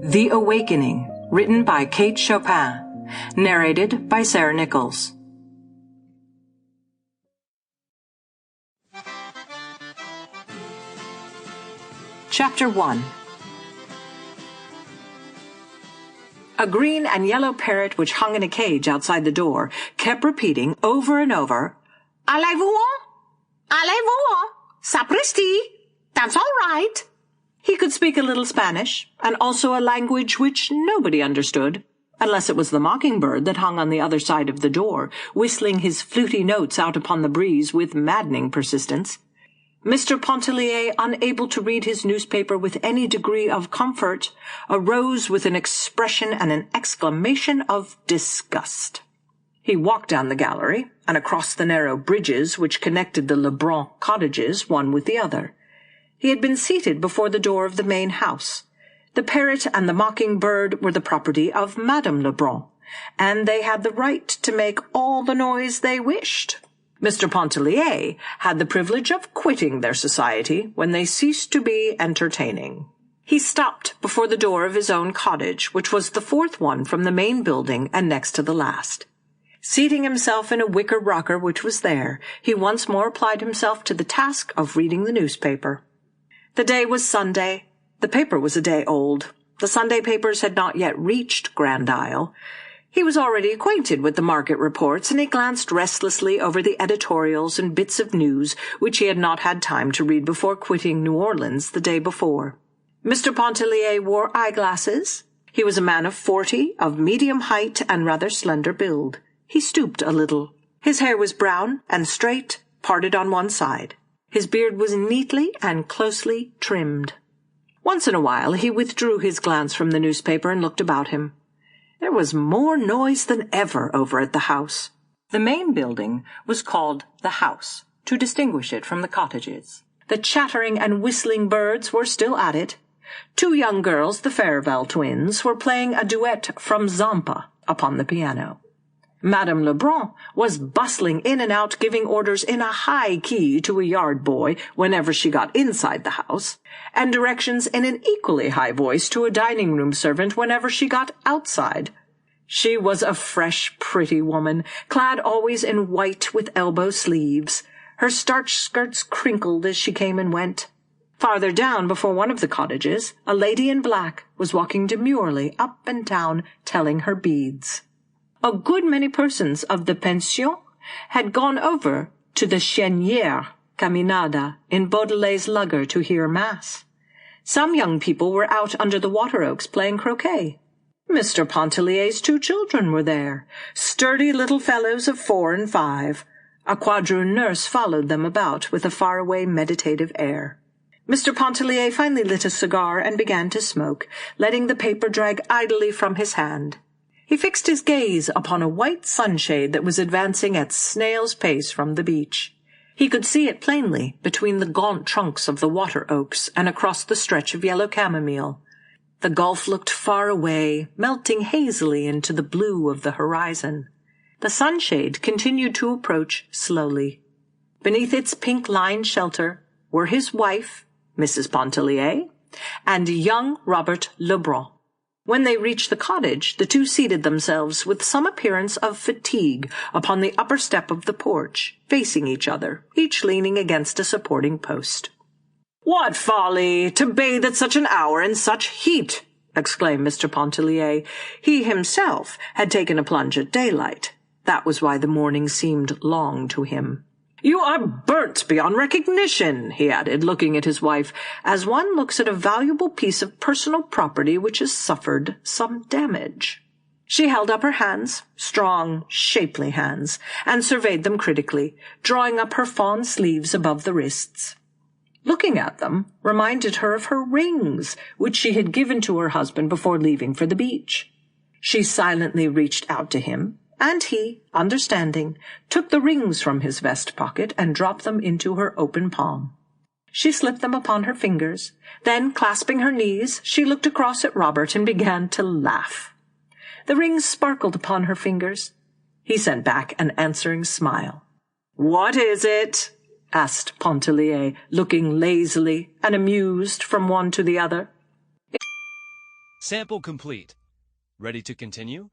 The Awakening, written by Kate Chopin, narrated by Sara Nichols. Chapter 1. A green and yellow parrot which hung in a cage outside the door kept repeating over and over, "Allez-vous? Allez-vous? Sapristi? That's all right." He could speak a little Spanish, and also a language which nobody understood, unless it was the mockingbird that hung on the other side of the door, whistling his fluty notes out upon the breeze with maddening persistence. Mr. Pontellier, unable to read his newspaper with any degree of comfort, arose with an expression and an exclamation of disgust. He walked down the gallery and across the narrow bridges which connected the Lebrun cottages one with the other. He had been seated before the door of the main house. The parrot and the mockingbird were the property of Madame Lebrun, and they had the right to make all the noise they wished. Mr. Pontellier had the privilege of quitting their society when they ceased to be entertaining. He stopped before the door of his own cottage, which was the fourth one from the main building and next to the last. Seating himself in a wicker rocker which was there, he once more applied himself to the task of reading the newspaper. The day was Sunday. The paper was a day old. The Sunday papers had not yet reached Grand Isle. He was already acquainted with the market reports, and he glanced restlessly over the editorials and bits of news which he had not had time to read before quitting New Orleans the day before. Mr. Pontellier wore eyeglasses. He was a man of 40, of medium height and rather slender build. He stooped a little. His hair was brown and straight, parted on one side. His beard was neatly and closely trimmed. Once in a while he withdrew his glance from the newspaper and looked about him. There was more noise than ever over at the house. The main building was called the house, to distinguish it from the cottages. The chattering and whistling birds were still at it. Two young girls, the Fairvell twins, were playing a duet from Zampa upon the piano. Madame Lebrun was bustling in and out, giving orders in a high key to a yard boy whenever she got inside the house, and directions in an equally high voice to a dining-room servant whenever she got outside. She was a fresh, pretty woman, clad always in white with elbow sleeves. Her starched skirts crinkled as she came and went. Farther down, before one of the cottages, a lady in black was walking demurely up and down, telling her beads. A good many persons of the pension had gone over to the Chenière Caminada in Baudelaire's lugger to hear Mass. Some young people were out under the water oaks playing croquet. Mr. Pontellier's 2 children were there, sturdy little fellows of 4 and 5. A quadroon nurse followed them about with a far-away meditative air. Mr. Pontellier finally lit a cigar and began to smoke, letting the paper drag idly from his hand. He fixed his gaze upon a white sunshade that was advancing at snail's pace from the beach. He could see it plainly between the gaunt trunks of the water oaks and across the stretch of yellow chamomile. The Gulf looked far away, melting hazily into the blue of the horizon. The sunshade continued to approach slowly. Beneath its pink-lined shelter were his wife, Mrs. Pontellier, and young Robert Lebrun. When they reached the cottage, the two seated themselves with some appearance of fatigue upon the upper step of the porch, facing each other, each leaning against a supporting post. "What folly, to bathe at such an hour in such heat!" exclaimed Mr. Pontellier. He himself had taken a plunge at daylight. That was why the morning seemed long to him. "You are burnt beyond recognition," he added, looking at his wife, as one looks at a valuable piece of personal property which has suffered some damage. She held up her hands, strong, shapely hands, and surveyed them critically, drawing up her fawn sleeves above the wrists. Looking at them reminded her of her rings, which she had given to her husband before leaving for the beach. She silently reached out to him, and he, understanding, took the rings from his vest pocket and dropped them into her open palm. She slipped them upon her fingers. Then, clasping her knees, she looked across at Robert and began to laugh. The rings sparkled upon her fingers. He sent back an answering smile. "What is it?" asked Pontellier, looking lazily and amused from one to the other. Sample complete. Ready to continue?